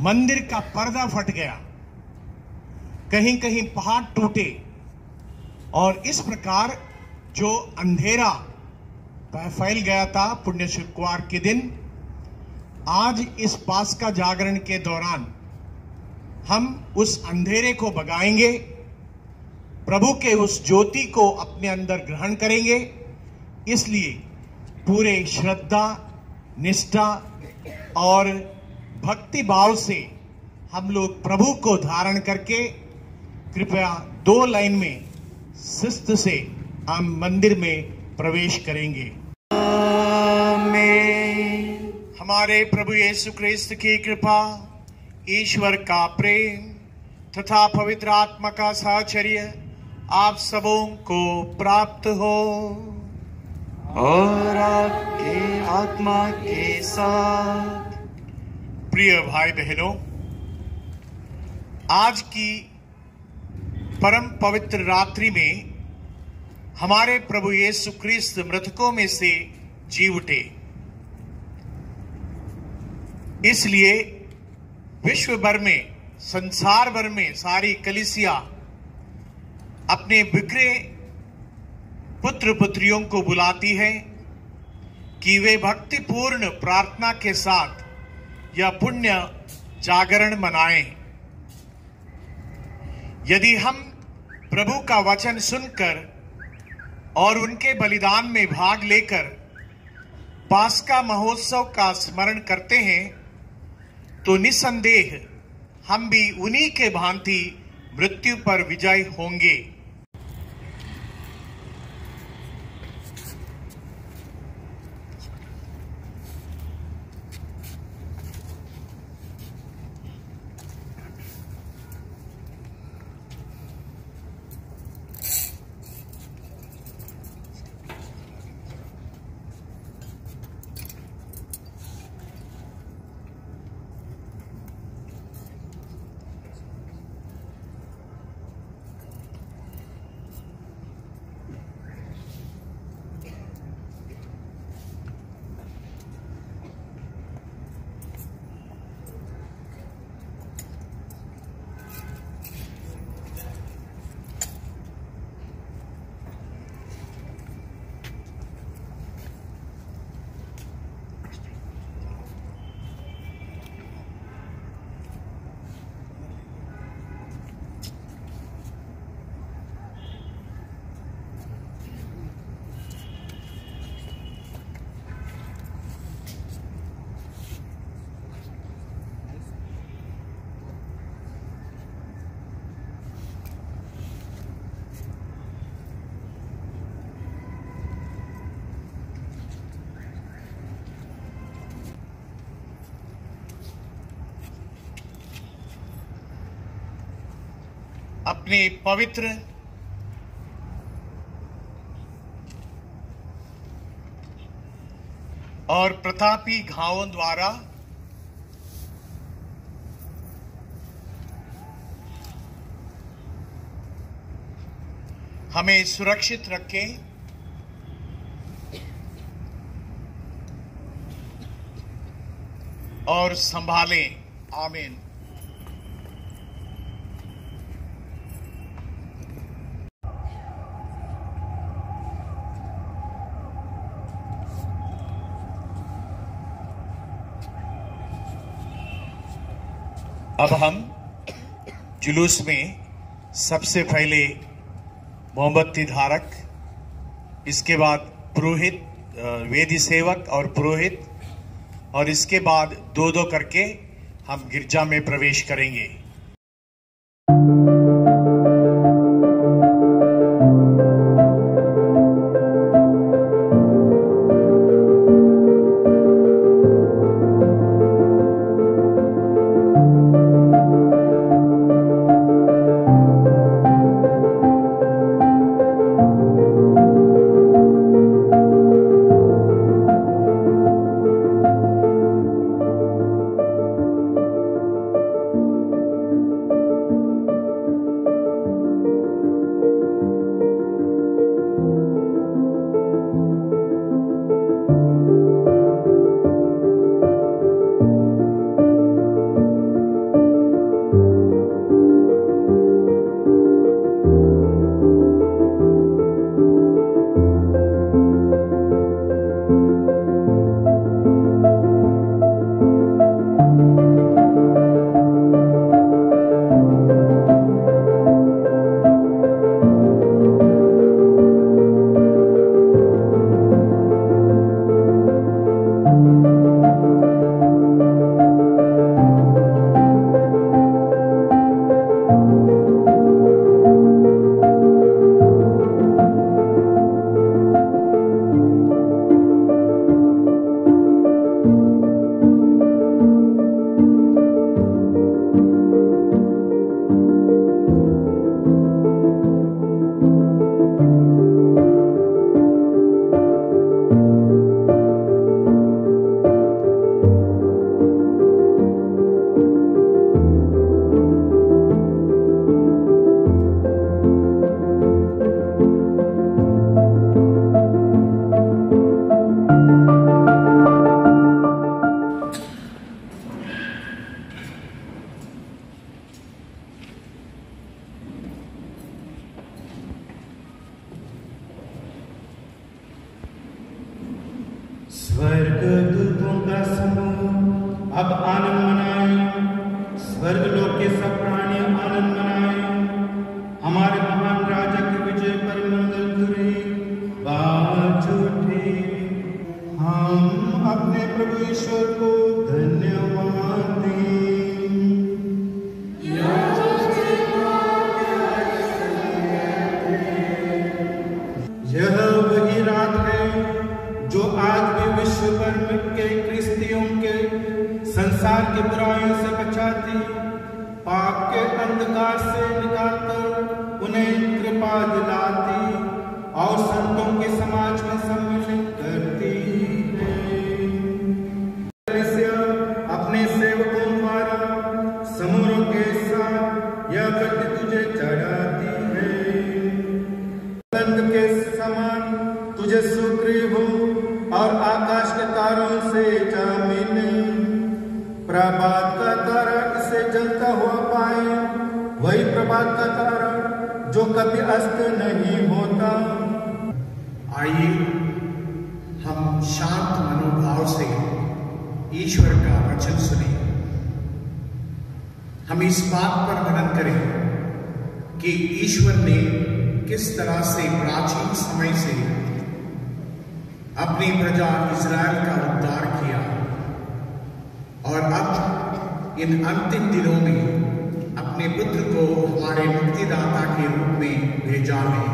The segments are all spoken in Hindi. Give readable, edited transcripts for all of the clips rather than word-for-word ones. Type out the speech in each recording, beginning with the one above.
मंदिर का पर्दा फट गया, कहीं कहीं पहाड़ टूटे और इस प्रकार जो अंधेरा फैल गया था पुण्य शुक्रवार के दिन, आज इस पास्का जागरण के दौरान हम उस अंधेरे को भगाएंगे, प्रभु के उस ज्योति को अपने अंदर ग्रहण करेंगे। इसलिए पूरे श्रद्धा, निष्ठा और भक्ति भाव से हम लोग प्रभु को धारण करके कृपया 2 लाइन में शिस्त से हम मंदिर में प्रवेश करेंगे। आमीन। हमारे प्रभु यीशु ख्रिस्त की कृपा, ईश्वर का प्रेम तथा पवित्र आत्मा का साहचर्य आप सबों को प्राप्त हो और आपके आत्मा के साथ। प्रिय भाई बहनों, आज की परम पवित्र रात्रि में हमारे प्रभु यीशु ख्रिस्त मृतकों में से जी उठे। इसलिए विश्व भर में, संसार भर में सारी कलीसिया अपने बिखरे पुत्र पुत्रियों को बुलाती है कि वे भक्तिपूर्ण प्रार्थना के साथ यह पुण्य जागरण मनाएं। यदि हम प्रभु का वचन सुनकर और उनके बलिदान में भाग लेकर पास्का महोत्सव का स्मरण करते हैं, तो निसंदेह हम भी उन्हीं के भांति मृत्यु पर विजय होंगे। अपने पवित्र और प्रतापी घावों द्वारा हमें सुरक्षित रखें और संभालें। आमीन। अब हम जुलूस में सबसे पहले मोमबत्ती धारक, इसके बाद पुरोहित, वेदी सेवक और पुरोहित, और इसके बाद 2-2 करके हम गिरजा में प्रवेश करेंगे। स्वर्गदूतों का समूह अब आनंद मनाए, स्वर्गलोक के सब प्राणी आनंद मनाए, हमारे महान राजा के विजय पर मंगल करें, बाज उठे। हम अपने प्रभु ईश्वर को धन्यवाद दें। यह वही रात है जो आज भी विश्व भर के क्रिस्तियों के संसार की बुराइयों से बचाती, पाप के अंधकार से निकालकर उन्हें कृपा दिलाती और संतों के समाज में सम्मिलित करती है। अपने सेवकों द्वारा समूहों के साथ यह बलि तुझे चढ़ाती है। बुलंद के समान तुझे सुग्रीव और आकाश के तारों से जामिन, प्रभात का तारा इसे जलता हुआ पाए, वही प्रभात का तारा जो कभी अस्त नहीं होता। आइए हम शांत मनोभाव से ईश्वर का वचन सुने। हम इस बात पर मनन करें कि ईश्वर ने किस तरह से प्राचीन समय से अपनी प्रजा इज़राइल का उद्धार किया और अब इन अंतिम दिनों में अपने पुत्र को हमारे मुक्तिदाता के रूप में भेजा है।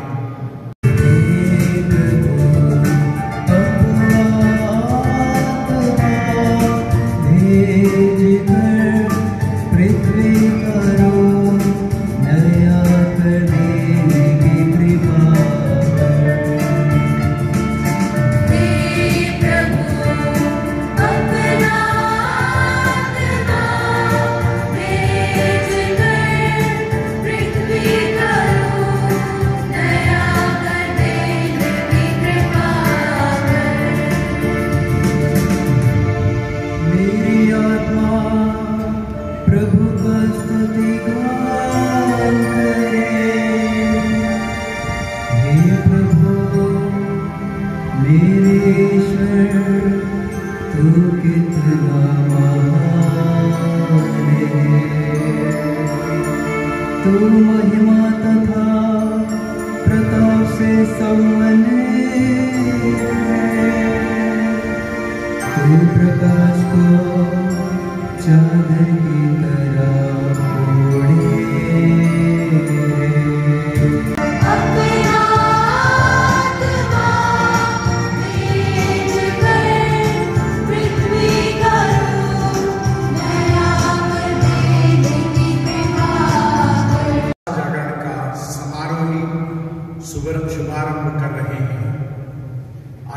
शुभारंभ कर रहे हैं।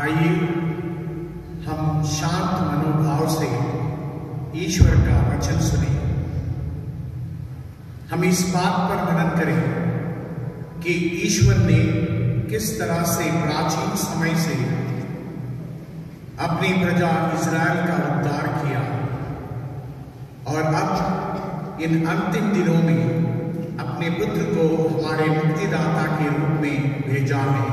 आइए हम शांत मनोभाव से ईश्वर का वचन सुने। हम इस बात पर मनन करें कि ईश्वर ने किस तरह से प्राचीन समय से अपनी प्रजा इज़राइल का उद्धार किया और अब इन अंतिम दिनों में अपने पुत्र को हमारे मुक्तिदाता के रूप में भेजा है।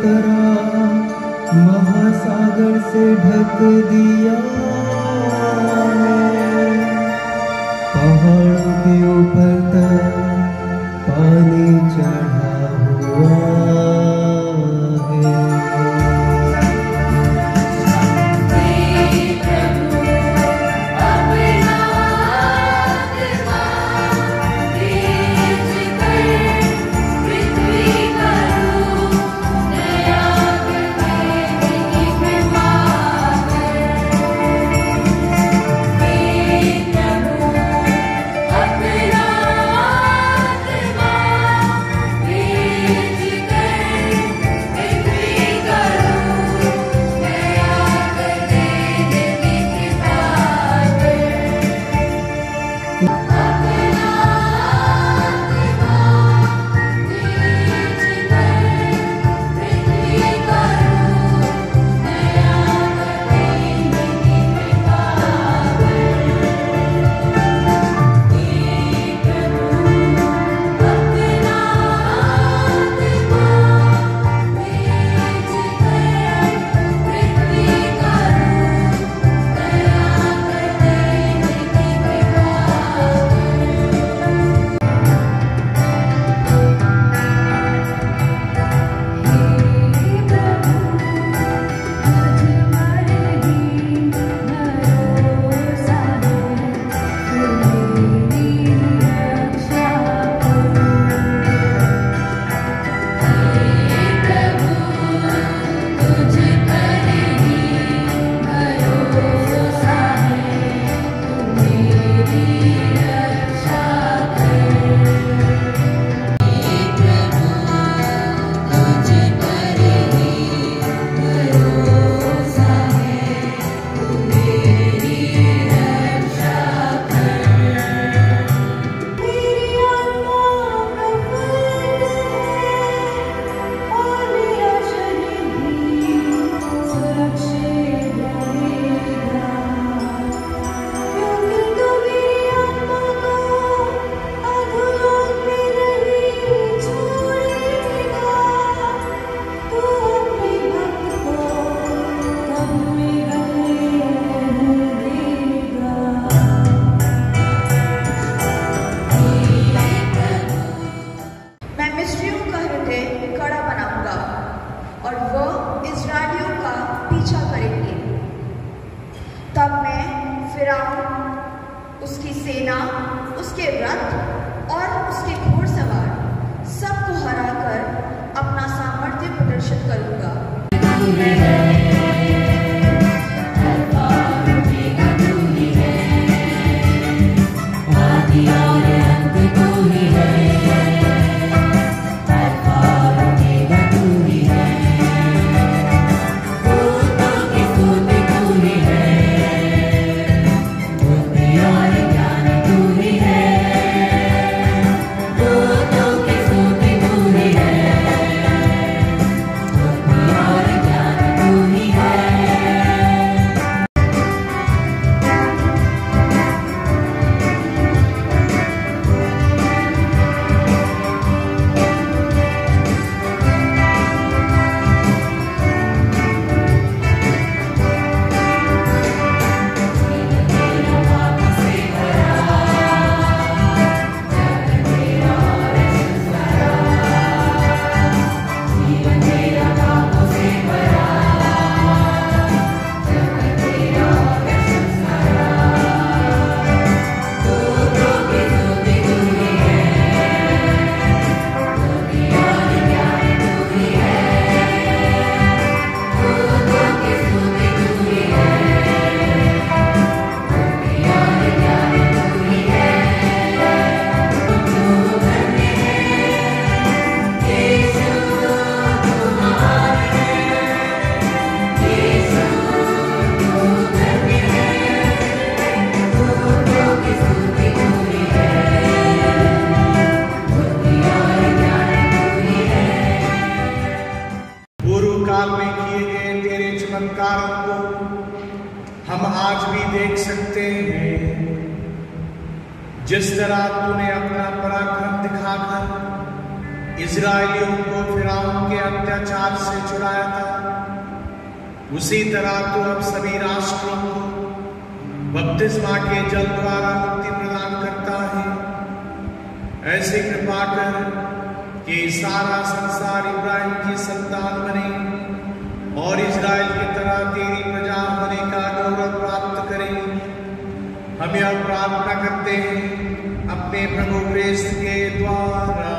तरह महासागर से ढक दिया है। पहाड़ों के ऊपर तक पानी चढ़ा हुआ है। तब मैं फिरौन, उसकी सेना, उसके रथ और उसके घोड़सवार सबको हराकर अपना सामर्थ्य प्रदर्शित करूंगा। हम आज भी देख सकते हैं। जिस तरह तूने अपना पराक्रम दिखाकर इजरायलियों को फिरौन के अत्याचार से छुड़ाया था, उसी तरह तो अब सभी राष्ट्रों को बपतिस्मा के जल द्वारा मुक्ति प्रदान करता है। ऐसी कृपा कर कि सारा संसार इब्राहिम की संतान बने और इजराइल की तरह तेरी प्रजा होने का गौरव प्राप्त करे। हम यह प्रार्थना करते हैं अपने प्रभु क्रिस्त के द्वारा।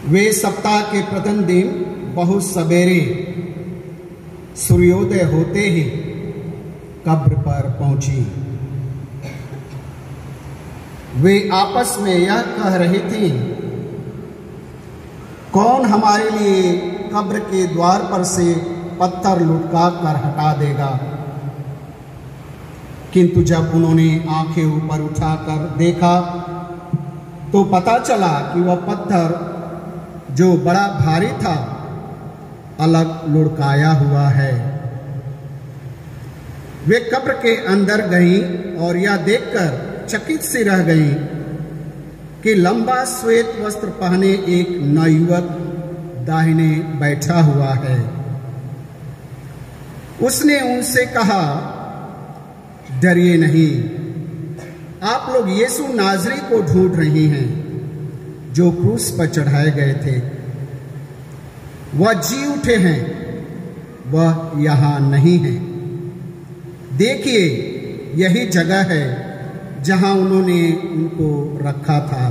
वे सप्ताह के प्रथम दिन बहुत सवेरे सूर्योदय होते ही कब्र पर पहुंची। वे आपस में यह कह रही थी, कौन हमारे लिए कब्र के द्वार पर से पत्थर लुढ़का कर हटा देगा। किंतु जब उन्होंने आंखें ऊपर उठाकर देखा तो पता चला कि वह पत्थर जो बड़ा भारी था अलग लुढ़काया हुआ है। वे कब्र के अंदर गईं और यह देखकर चकित सी रह गईं कि लंबा श्वेत वस्त्र पहने एक नवयुवक दाहिने बैठा हुआ है। उसने उनसे कहा, डरिए नहीं, आप लोग यीशु नाजरी को ढूंढ रही हैं जो क्रूस पर चढ़ाए गए थे। वह जी उठे हैं, वह यहां नहीं है। देखिए, यही जगह है जहां उन्होंने उनको रखा था।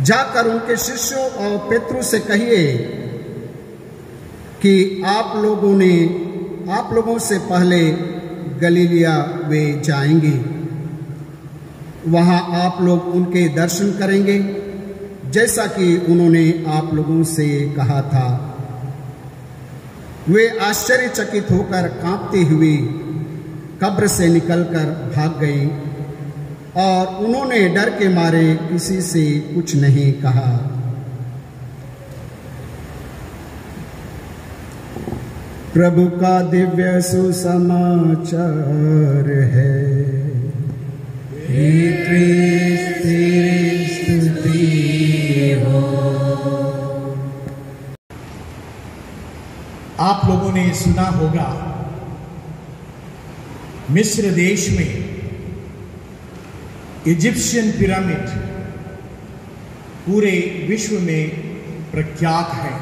जाकर उनके शिष्यों और पेत्रु से कहिए कि आप लोगों से पहले गलीलिया वे जाएंगे। वहां आप लोग उनके दर्शन करेंगे जैसा कि उन्होंने आप लोगों से कहा था। वे आश्चर्यचकित होकर कांपते हुए कब्र से निकलकर भाग गई और उन्होंने डर के मारे किसी से कुछ नहीं कहा। प्रभु का दिव्य सुसमाचार है। आप लोगों ने सुना होगा, मिस्र देश में इजिप्शियन पिरामिड पूरे विश्व में प्रख्यात है।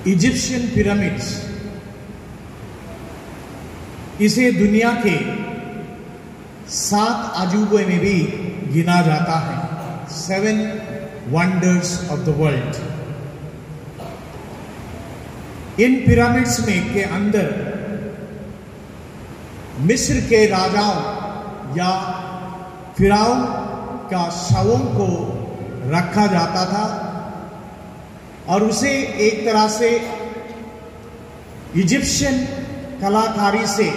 इजिप्शियन पिरामिड्स, इसे दुनिया के 7 अजूबे में भी गिना जाता है। 7 wonders of the world. In pyramids में के अंदर मिस्र के राजाओं या फिरौन का शवों को रखा जाता था और उसे एक तरह से इजिप्शियन कलाकारी से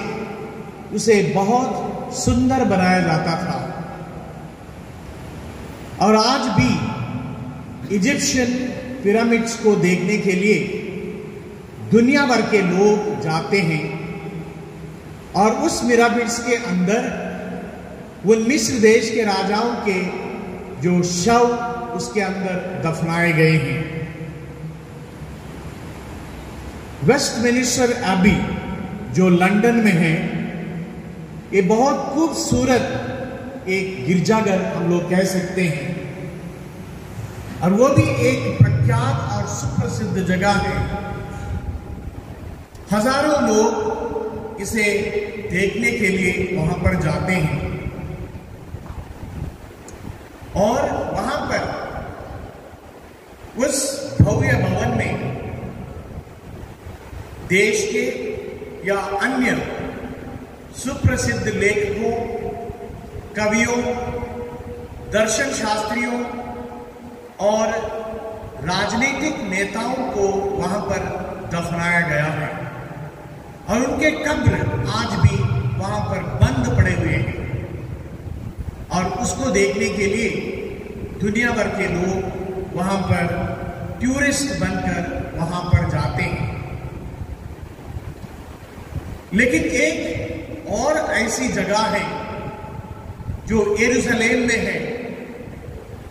उसे बहुत सुंदर बनाया जाता था। और आज भी इजिप्शियन पिरामिड्स को देखने के लिए दुनिया भर के लोग जाते हैं और उस पिरामिड्स के अंदर वो मिस्र देश के राजाओं के जो शव उसके अंदर दफनाए गए हैं। वेस्टमिनिस्टर एबी जो लंदन में है, ये बहुत खूबसूरत एक गिरजाघर हम लोग कह सकते हैं और वो भी एक प्रख्यात और सुप्रसिद्ध जगह है। हजारों लोग इसे देखने के लिए वहां पर जाते हैं और वहां पर उस भव्य भवन में देश के या अन्य सुप्रसिद्ध लेखकों, कवियों, दर्शन शास्त्रियों और राजनीतिक नेताओं को वहां पर दफनाया गया है और उनके कब्र आज भी वहां पर बंद पड़े हुए हैं और उसको देखने के लिए दुनिया भर के लोग वहां पर टूरिस्ट बनकर वहां पर जाते हैं। लेकिन एक और ऐसी जगह है जो यरूशलेम में है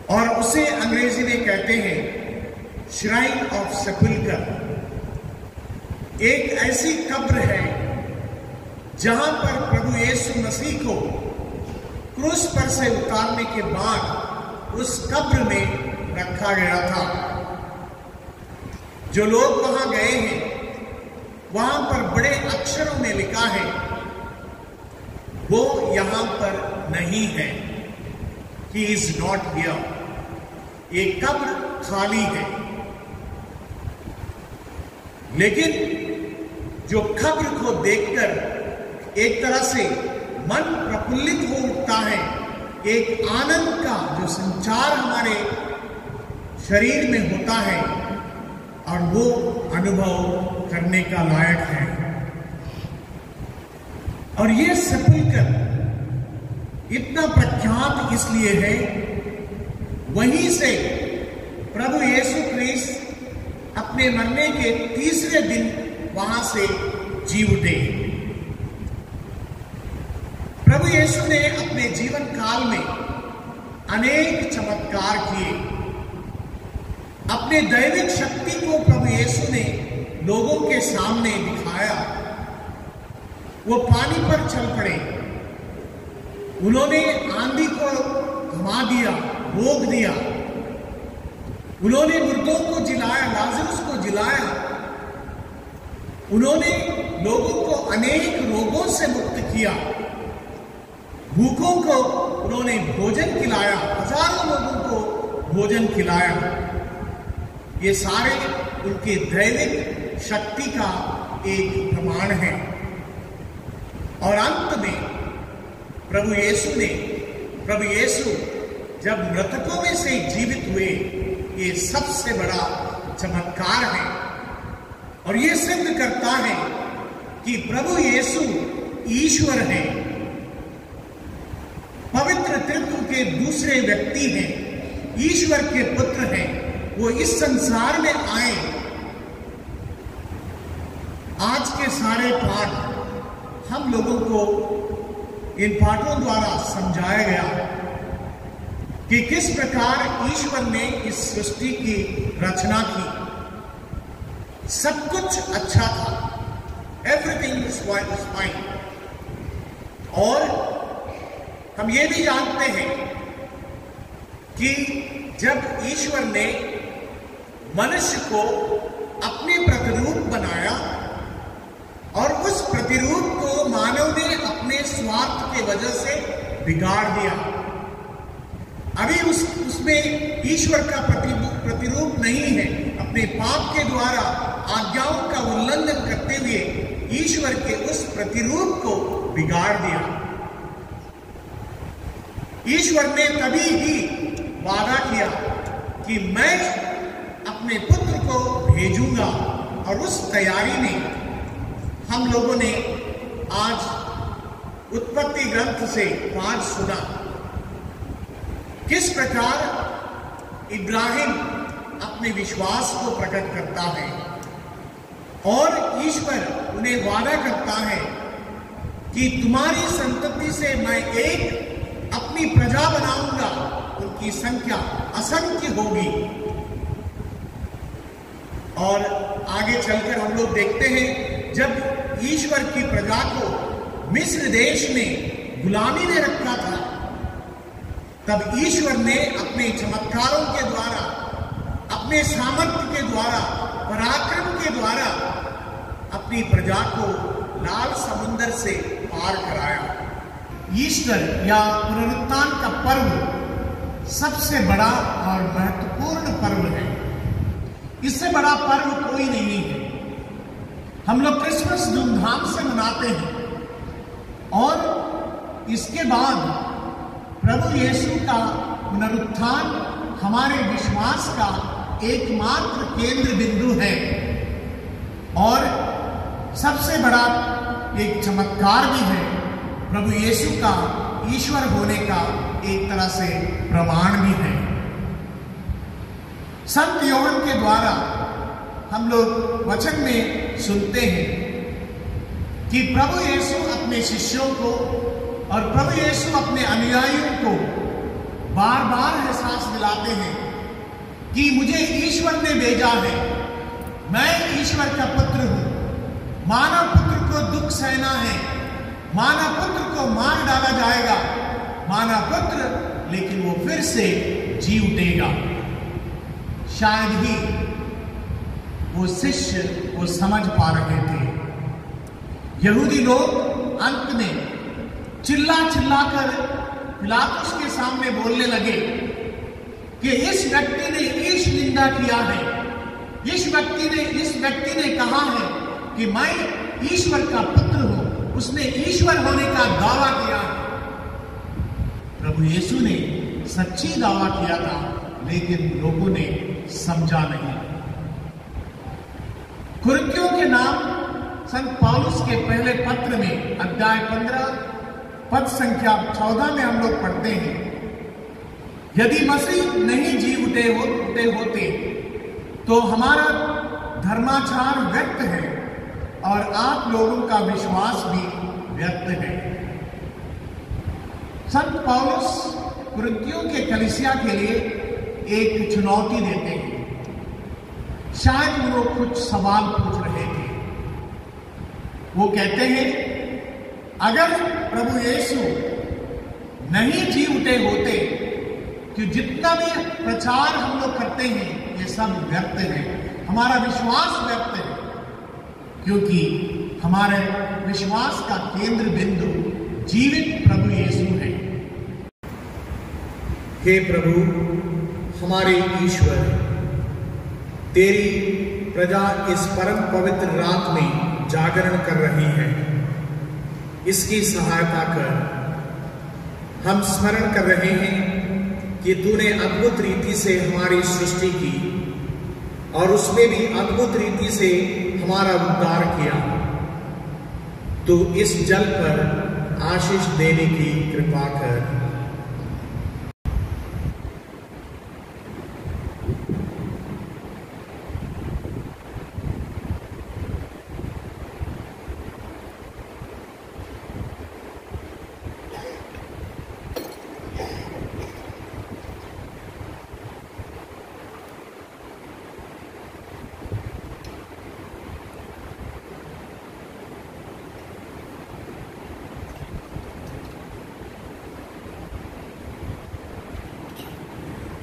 और उसे अंग्रेजी में कहते हैं श्राइन ऑफ सेपुल्कर। एक ऐसी कब्र है जहां पर प्रभु यीशु मसीह को क्रूस पर से उतारने के बाद उस कब्र में रखा गया था। जो लोग वहां गए हैं वहां पर बड़े अक्षरों में लिखा है वो यहां पर नहीं है, ही इज नॉट हियर। ये कब्र खाली है। लेकिन जो कब्र को देखकर एक तरह से मन प्रफुल्लित हो उठता है, एक आनंद का जो संचार हमारे शरीर में होता है और वो अनुभव करने का लायक है। और ये सेपुल्कर इतना प्रख्यात इसलिए है, वहीं से प्रभु यीशु क्रिस्त अपने मरने के तीसरे दिन वहां से जी उठे। प्रभु यीशु ने अपने जीवन काल में अनेक चमत्कार किए। अपने दैविक शक्ति को प्रभु यीशु ने लोगों के सामने दिखाया। वो पानी पर चल पड़े, उन्होंने आंधी को थमा दिया, रोक दिया, उन्होंने मुर्दों को जिलाया, लाजरुस को जिलाया, उन्होंने लोगों को अनेक रोगों से मुक्त किया, भूखों को उन्होंने भोजन खिलाया, हजारों लोगों को भोजन खिलाया। ये सारे उनके दैविक शक्ति का एक प्रमाण है। और अंत में प्रभु यीशु जब मृतकों में से जीवित हुए, ये सबसे बड़ा चमत्कार है और ये सिद्ध करता है कि प्रभु यीशु ईश्वर है, पवित्र तत्व के दूसरे व्यक्ति हैं, ईश्वर के पुत्र हैं। वो इस संसार में आए। आज के सारे पाठ हम लोगों को इन पाठों द्वारा समझाया गया कि किस प्रकार ईश्वर ने इस सृष्टि की रचना की। सब कुछ अच्छा था, एवरीथिंग इज फाइन। और हम ये भी जानते हैं कि जब ईश्वर ने मनुष्य को अपने प्रतिरूप बनाया और उस प्रतिरूप को मानव ने अपने स्वार्थ के वजह से बिगाड़ दिया। अभी उसमें ईश्वर का प्रतिरूप नहीं है। अपने पाप के द्वारा आज्ञाओं का उल्लंघन करते हुए ईश्वर के उस प्रतिरूप को बिगाड़ दिया। ईश्वर ने तभी ही वादा किया कि मैं अपने पुत्र को भेजूंगा, और उस तैयारी में हम लोगों ने आज उत्पत्ति ग्रंथ से पाठ सुना। किस प्रकार इब्राहिम अपने विश्वास को प्रकट करता है और ईश्वर उन्हें वादा करता है कि तुम्हारी संतति से मैं एक अपनी प्रजा बनाऊंगा, उनकी संख्या असंख्य होगी। और आगे चलकर हम लोग देखते हैं, जब ईश्वर की प्रजा को मिस्र देश में गुलामी में रखा था, तब ईश्वर ने अपने चमत्कारों के द्वारा, अपने सामर्थ्य के द्वारा, पराक्रम के द्वारा अपनी प्रजा को लाल समुद्र से पार कराया। ईस्टर या पुनरुत्थान का पर्व सबसे बड़ा और महत्वपूर्ण पर्व है। इससे बड़ा पर्व कोई नहीं है। हम लोग क्रिसमस धूमधाम से मनाते हैं और इसके बाद प्रभु यीशु का पुनरुत्थान हमारे विश्वास का एकमात्र केंद्र बिंदु है और सबसे बड़ा एक चमत्कार भी है। प्रभु यीशु का ईश्वर होने का एक तरह से प्रमाण भी है। संत योहन के द्वारा हम लोग वचन में सुनते हैं कि प्रभु यीशु अपने शिष्यों को और प्रभु यीशु अपने अनुयायियों को बार बार एहसास दिलाते हैं कि मुझे ईश्वर ने भेजा है, मैं ईश्वर का पुत्र हूं। मानव पुत्र को दुख सहना है, मानव पुत्र को मार डाला जाएगा, मानव पुत्र लेकिन वो फिर से जी उठेगा। शायद ही वो शिष्य वो समझ पा रहे थे। यहूदी लोग अंत में चिल्ला कर पिलातुस के सामने बोलने लगे कि इस व्यक्ति ने ईश निंदा किया है, इस व्यक्ति ने कहा है कि मैं ईश्वर का पुत्र हूं, उसने ईश्वर होने का दावा किया है। प्रभु यीशु ने सच्ची दावा किया था, लेकिन लोगों ने समझा नहीं। कुरिन्थियों के नाम संत पौलुस के पहले पत्र में अध्याय 15 पद संख्या 14 में हम लोग पढ़ते हैं, यदि मसीह नहीं जी उठे होते तो हमारा धर्माचार व्यर्थ है और आप लोगों का विश्वास भी व्यर्थ है। संत पौलुस कुरिन्थियों के कलीसिया के लिए एक चुनौती देते हैं। शायद वो कुछ सवाल पूछ रहे थे। वो कहते हैं, अगर प्रभु यीशु नहीं जी उठे होते कि जितना भी प्रचार हम लोग करते हैं ये सब व्यर्थ है, हमारा विश्वास व्यर्थ है, क्योंकि हमारे विश्वास का केंद्र बिंदु जीवित प्रभु यीशु है। हे प्रभु, हमारे ईश्वर, तेरी प्रजा इस परम पवित्र रात में जागरण कर रही है। इसकी सहायता कर। हम स्मरण कर रहे हैं कि तूने अद्भुत रीति से हमारी सृष्टि की और उसमें भी अद्भुत रीति से हमारा उद्धार किया। तू इस जल पर आशीष देने की कृपा कर।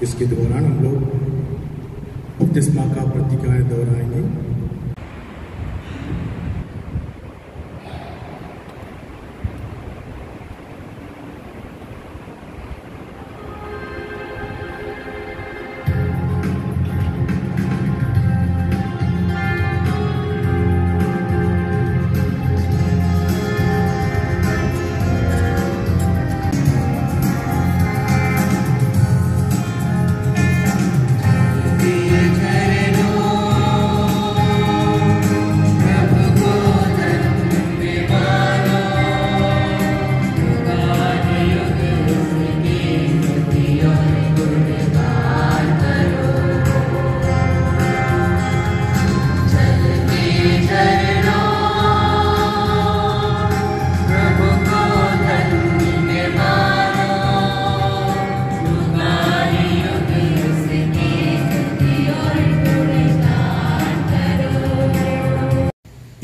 इसके दौरान हम लोग बपतिस्मा का प्रतिज्ञाएं दोहराएंगे।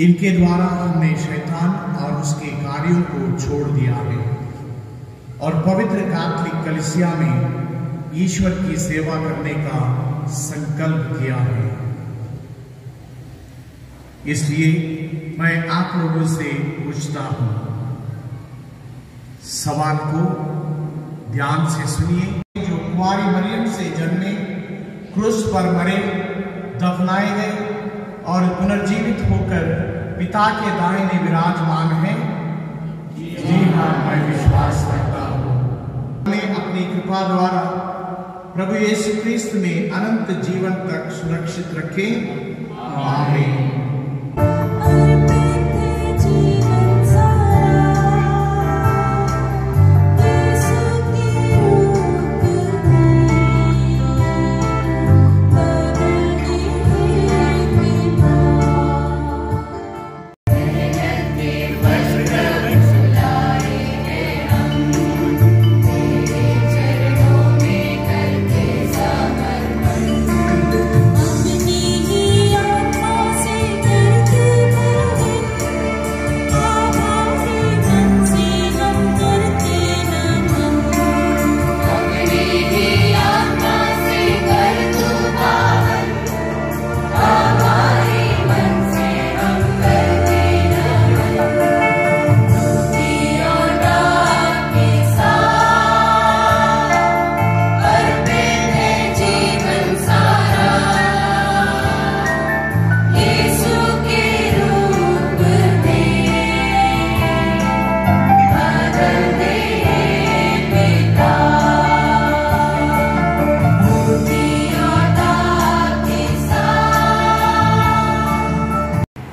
इनके द्वारा हमने शैतान और उसके कार्यों को छोड़ दिया है और पवित्र कैथोलिक कलीसिया में ईश्वर की सेवा करने का संकल्प किया है। इसलिए मैं आप लोगों से पूछता हूं, सवाल को ध्यान से सुनिए। जो कुंवारी मरियम से जन्मे, क्रूस पर मरे, दफनाए गए और पुनर्जीवित होकर पिता के दाहिने विराजमान हैं? जी हाँ, मैं विश्वास करता हूँ। हमें अपनी कृपा द्वारा प्रभु यीशु क्रिस्त में अनंत जीवन तक सुरक्षित रखें। आमीन।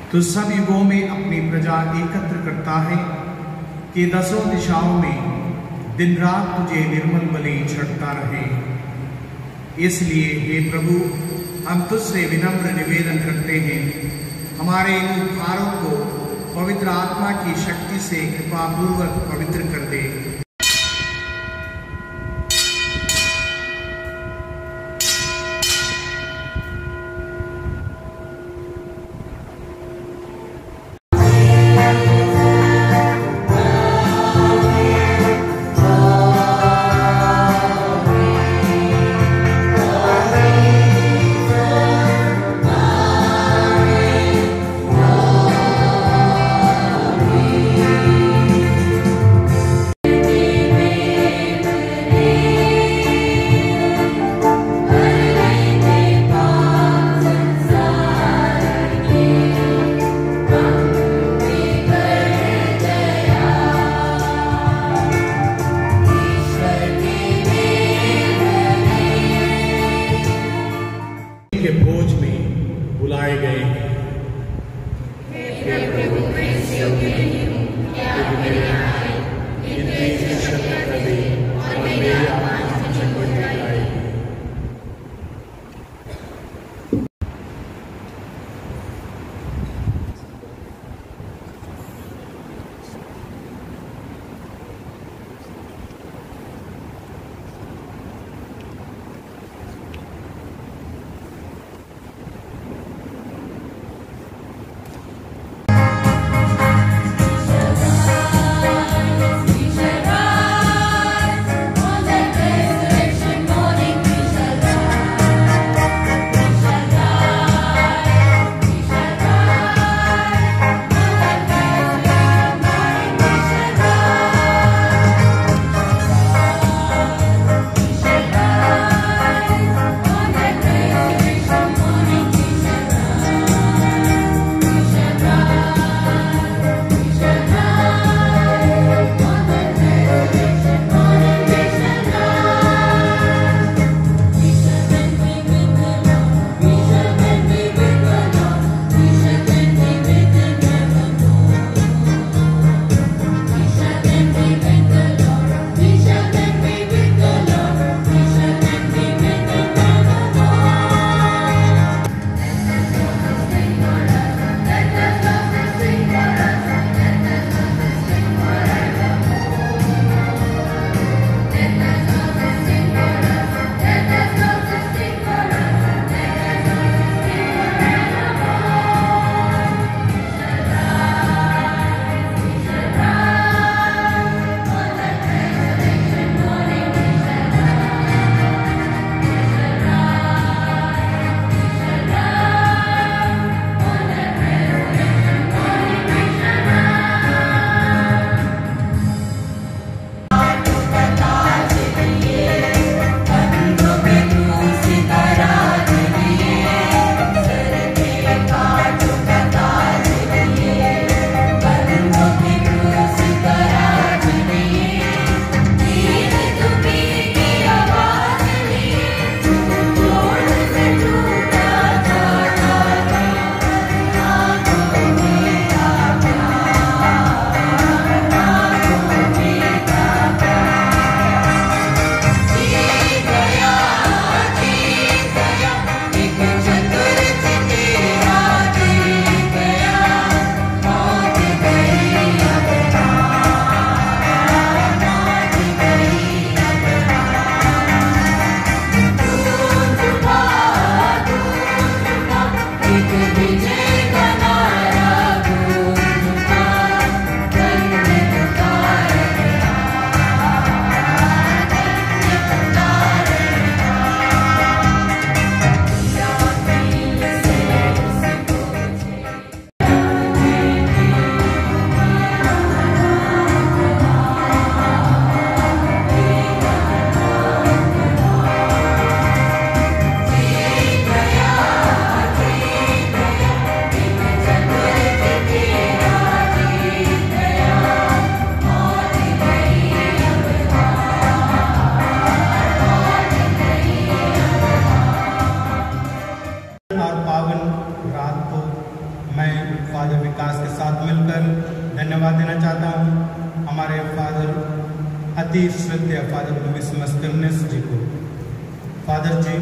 तो सब युगों में अपनी प्रजा एकत्र करता है कि दसों दिशाओं में दिन रात तुझे निर्मल बलि चढ़ता रहे। इसलिए हे प्रभु, हम तुझसे विनम्र निवेदन करते हैं, हमारे इन उपहारों को पवित्र आत्मा की शक्ति से कृपापूर्वक पवित्र कर दे। अति श्रद्धेय फादर लुइस मस्करनेस जी को। फादर जी,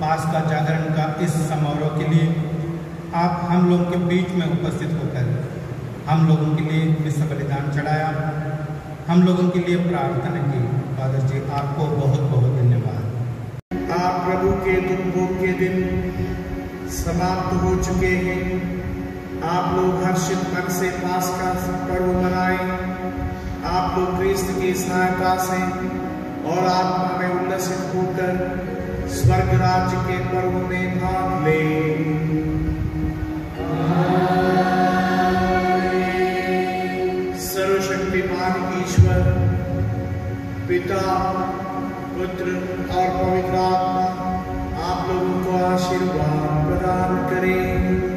पास का जागरण का इस समारोह के लिए आप हम लोगों के बीच में उपस्थित होकर हम लोगों के लिए विश्व बलिदान चढ़ाया, हम लोगों के लिए प्रार्थना की। फादर जी, आपको बहुत बहुत धन्यवाद। आप प्रभु के दुख भोग के दिन समाप्त हो चुके हैं। आप लोग हर्षित मन से पास का पर्व मनाएं। आप लोग क्रिस्त की सहायता से और आत्मा में उल्लसित होकर स्वर्ग राज्य के पर्व में भाग लें। सर्वशक्तिमान ईश्वर पिता, पुत्र और पवित्र आत्मा आप लोगों को आशीर्वाद प्रदान करें।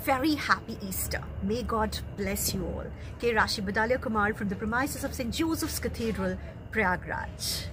very happy Easter. May God bless you all. K. Rashi Badalia Kumar from the premises of St. Joseph's Cathedral, Prayagraj.